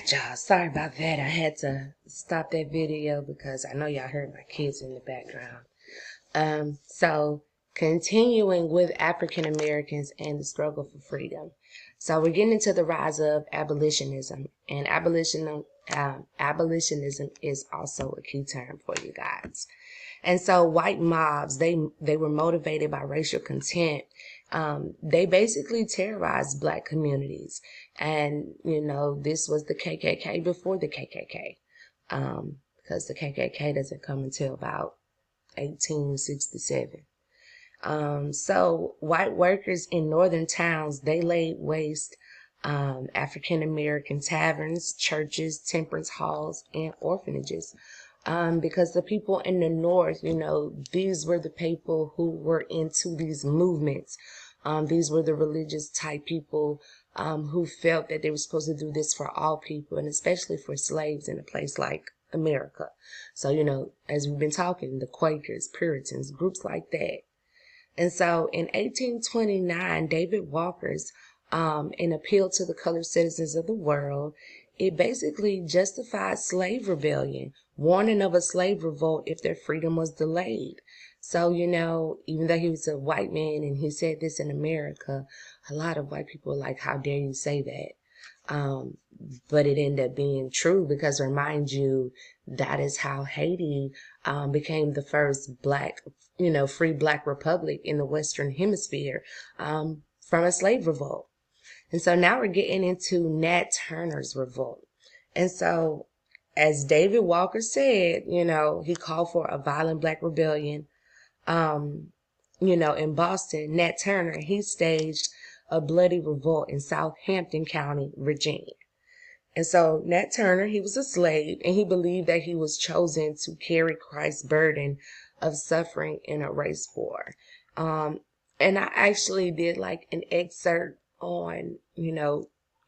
Alright, y'all. Sorry about that. I had to stop that video because I know y'all heard my kids in the background. So continuing with African Americans and the struggle for freedom. So we're getting into the rise of abolitionism, and abolitionism is also a key term for you guys. And so white mobs, they were motivated by racial contempt. They basically terrorized black communities. And, this was the KKK before the KKK. Because the KKK doesn't come until about 1867. So white workers in northern towns, they laid waste African American taverns, churches, temperance halls, and orphanages. Because the people in the North, these were the people who were into these movements. These were the religious type people who felt that they were supposed to do this for all people, and especially for slaves in a place like America. So, as we've been talking, the Quakers, Puritans, groups like that. And so in 1829, David Walker's an appeal to the colored citizens of the world, it basically justified slave rebellion, warning of a slave revolt if their freedom was delayed. So, even though he was a white man and he said this in America, a lot of white people were like, how dare you say that? But it ended up being true because, remind you, that is how Haiti became the first black, free black republic in the Western Hemisphere from a slave revolt. And so now we're getting into Nat Turner's revolt. And so, as David Walker said, he called for a violent black rebellion. In Boston, Nat Turner, he staged a bloody revolt in Southampton County, Virginia. And so Nat Turner, he was a slave, and he believed that he was chosen to carry Christ's burden of suffering in a race war. And I actually did like an excerpt on,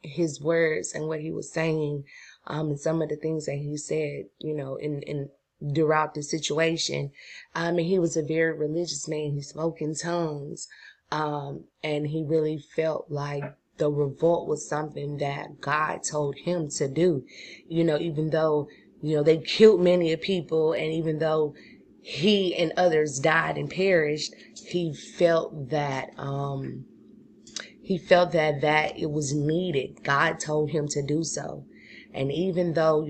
his words and what he was saying, and some of the things that he said, in throughout the situation. And he was a very religious man. He spoke in tongues. And he really felt like the revolt was something that God told him to do, even though, they killed many people, and even though he and others died and perished, he felt that it was needed. God told him to do so. And even though,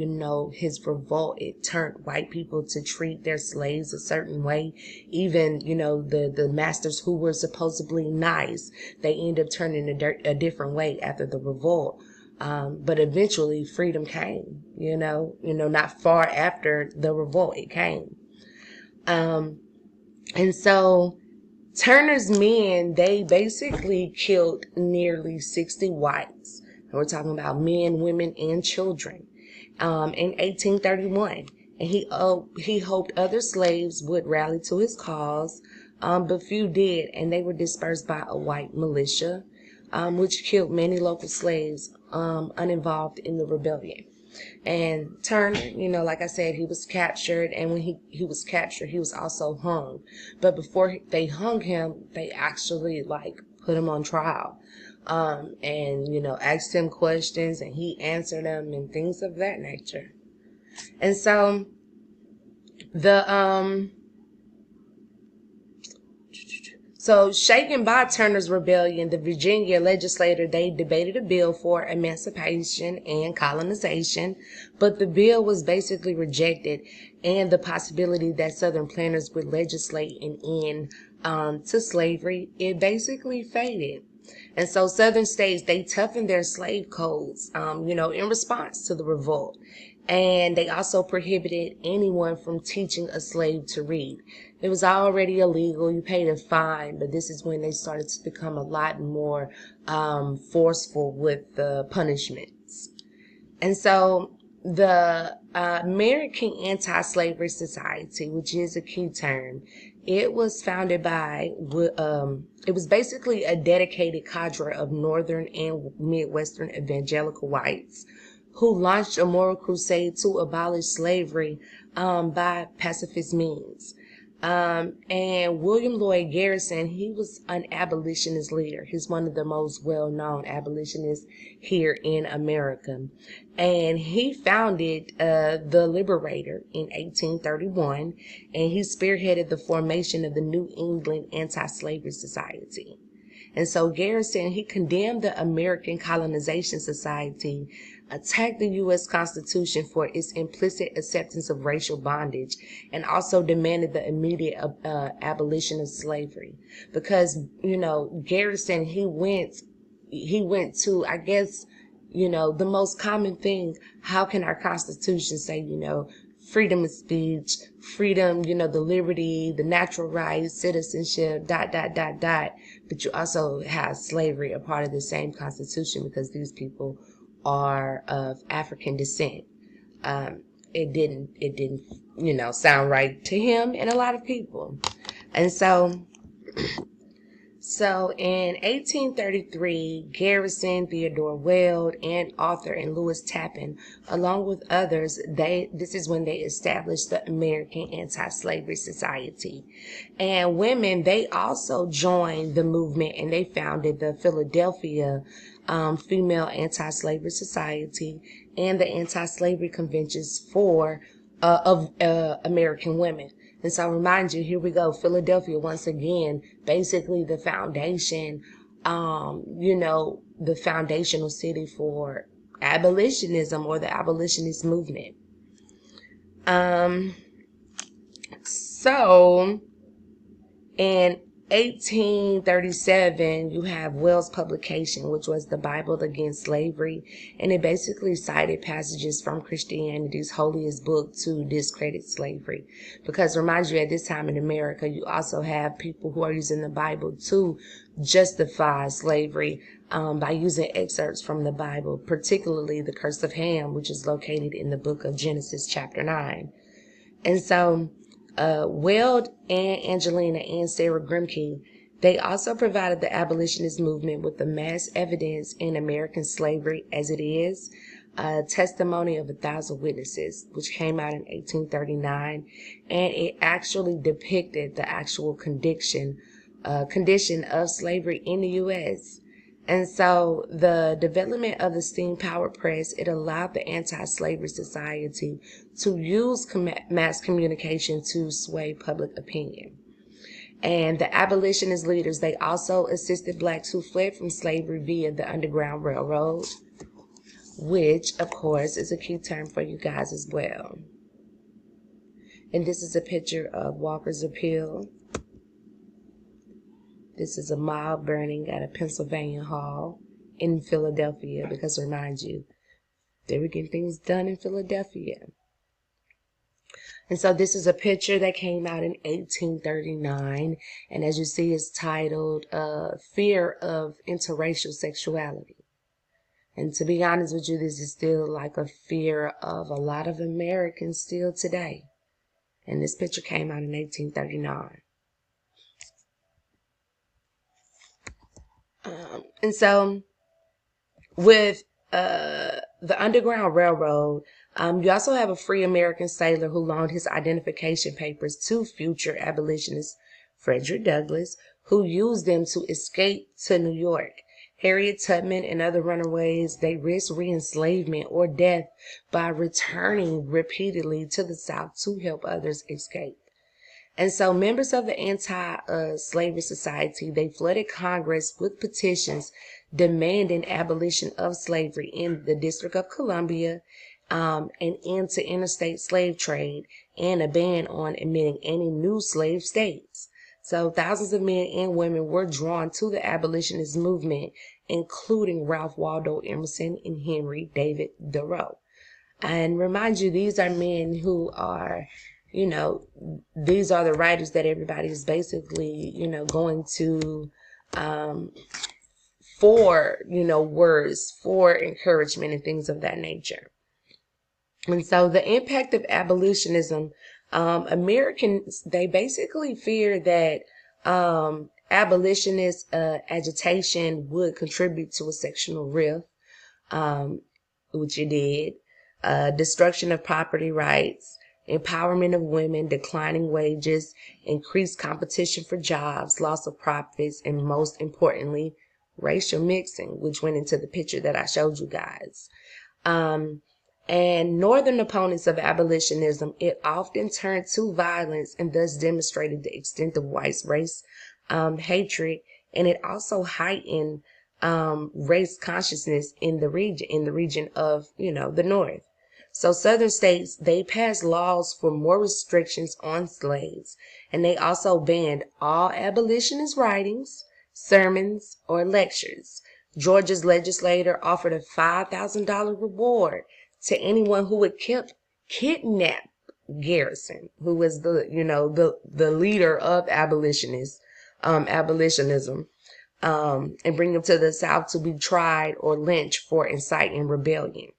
his revolt, it turned white people to treat their slaves a certain way. Even, the masters who were supposedly nice, they end up turning a different way after the revolt. But eventually freedom came, not far after the revolt, it came. And so Turner's men, they basically killed nearly 60 whites. And we're talking about men, women, and children, in 1831. And he hoped other slaves would rally to his cause, but few did, and they were dispersed by a white militia, which killed many local slaves uninvolved in the rebellion. And Turner, like I said, he was captured, and when he was captured, he was also hung. But before they hung him, they actually put him on trial, and asked him questions, and he answered them and things of that nature. And so So, shaken by Turner's rebellion, the Virginia legislature, they debated a bill for emancipation and colonization, but the bill was basically rejected, and the possibility that Southern planters would legislate an end to slavery, it basically faded. And so Southern states, they toughened their slave codes, in response to the revolt. And they also prohibited anyone from teaching a slave to read. It was already illegal. You paid a fine, but this is when they started to become a lot more forceful with the punishments. And so the American Anti-Slavery Society, which is a key term, it was founded by, it was basically a dedicated cadre of Northern and Midwestern evangelical whites who launched a moral crusade to abolish slavery by pacifist means. And William Lloyd Garrison, he was an abolitionist leader. He's one of the most well-known abolitionists here in America. And he founded the Liberator in 1831, and he spearheaded the formation of the New England Anti-Slavery Society. And so Garrison, he condemned the American Colonization Society, attacked the U.S. Constitution for its implicit acceptance of racial bondage, and also demanded the immediate abolition of slavery. Because, Garrison, he went to, I guess, the most common thing: how can our Constitution say, freedom of speech, freedom, the liberty, the natural rights, citizenship, dot, dot, dot, dot. But you also have slavery a part of the same Constitution, because these people are of African descent. It didn't, sound right to him and a lot of people. And so in 1833, Garrison, Theodore Weld, and Arthur and Lewis Tappan, along with others, this is when they established the American Anti-Slavery Society. And women, they also joined the movement, and they founded the Philadelphia Female Anti-Slavery Society and the Anti-Slavery Conventions of American women. And so I remind you, here we go, Philadelphia, once again, basically the foundation, the foundational city for abolitionism, or the abolitionist movement. So in 1837, you have Wells' publication, which was the Bible Against Slavery, and it basically cited passages from Christianity's holiest book to discredit slavery. Because remind you, at this time in America, you also have people who are using the Bible to justify slavery by using excerpts from the Bible, particularly the Curse of Ham, which is located in the book of Genesis chapter 9. And so Weld and Angelina and Sarah Grimke, they also provided the abolitionist movement with the mass evidence in American slavery as it is, Testimony of 1,000 Witnesses, which came out in 1839, and it actually depicted the actual condition of slavery in the U.S. And so the development of the steam power press, it allowed the Anti-Slavery Society to use mass communication to sway public opinion. And the abolitionist leaders, they also assisted blacks who fled from slavery via the Underground Railroad, which, of course, is a key term for you guys as well. And this is a picture of Walker's Appeal. This is a mob burning at a Pennsylvania hall in Philadelphia, because remind you, they were getting things done in Philadelphia. And so this is a picture that came out in 1839, and as you see, it's titled Fear of Interracial Sexuality. And to be honest with you, this is still like a fear of a lot of Americans still today. And this picture came out in 1839. And so with the Underground Railroad, you also have a free American sailor who loaned his identification papers to future abolitionist Frederick Douglass, who used them to escape to New York. Harriet Tubman and other runaways, they risked re-enslavement or death by returning repeatedly to the South to help others escape. And so members of the Anti-Slavery Society, they flooded Congress with petitions demanding abolition of slavery in the District of Columbia, an end to interstate slave trade, and a ban on admitting any new slave states. So thousands of men and women were drawn to the abolitionist movement, including Ralph Waldo Emerson and Henry David Thoreau. And remind you, these are men who are, these are the writers that everybody is basically, going to for, words, for encouragement and things of that nature. And so the impact of abolitionism, Americans, they basically fear that abolitionist agitation would contribute to a sectional rift, which it did, destruction of property rights, empowerment of women, declining wages, increased competition for jobs, loss of profits, and most importantly, racial mixing, which went into the picture that I showed you guys. And Northern opponents of abolitionism, it often turned to violence and thus demonstrated the extent of white race hatred, and it also heightened race consciousness in the region of, the North. So Southern states, they passed laws for more restrictions on slaves, and they also banned all abolitionist writings, sermons, or lectures. Georgia's legislator offered a $5,000 reward to anyone who would kidnap Garrison, who was the leader of abolitionism, and bring him to the South to be tried or lynched for inciting rebellion.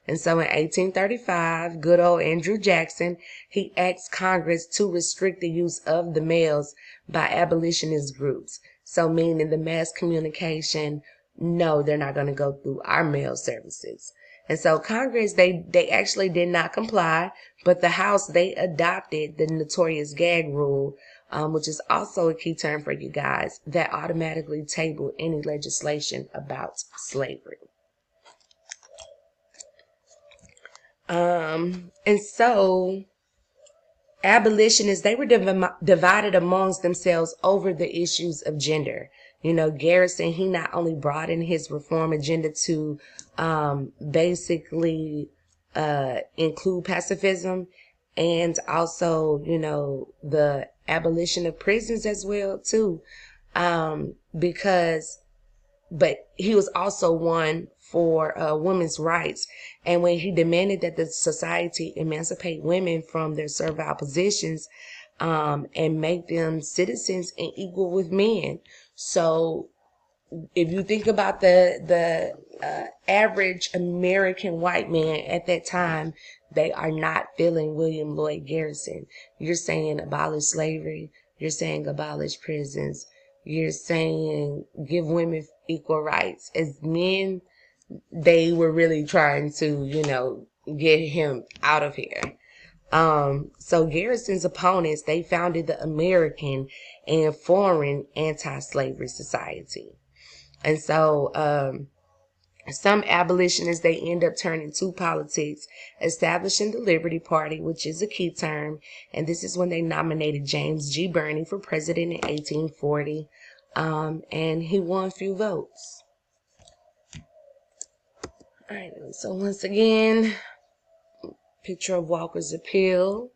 And so in 1835, good old Andrew Jackson, he asked Congress to restrict the use of the mails by abolitionist groups. So meaning the mass communication, no, they're not going to go through our mail services. And so Congress, they actually did not comply, but the House, they adopted the notorious gag rule, which is also a key term for you guys, that automatically tabled any legislation about slavery. And so abolitionists, they were divided amongst themselves over the issues of gender. Garrison, he not only brought in his reform agenda to basically include pacifism and also, the abolition of prisons as well too, but he was also one for women's rights. And when he demanded that the society emancipate women from their servile positions and make them citizens and equal with men. So if you think about the average American white man at that time, they are not feeling William Lloyd Garrison. You're saying abolish slavery. You're saying abolish prisons. You're saying give women equal rights. As men, they were really trying to, get him out of here. So Garrison's opponents, they founded the American and Foreign Anti-Slavery Society. And so some abolitionists, they end up turning to politics, establishing the Liberty Party, which is a key term. And this is when they nominated James G. Birney for president in 1840. And he won a few votes. All right, so once again, picture of Walker's Appeal.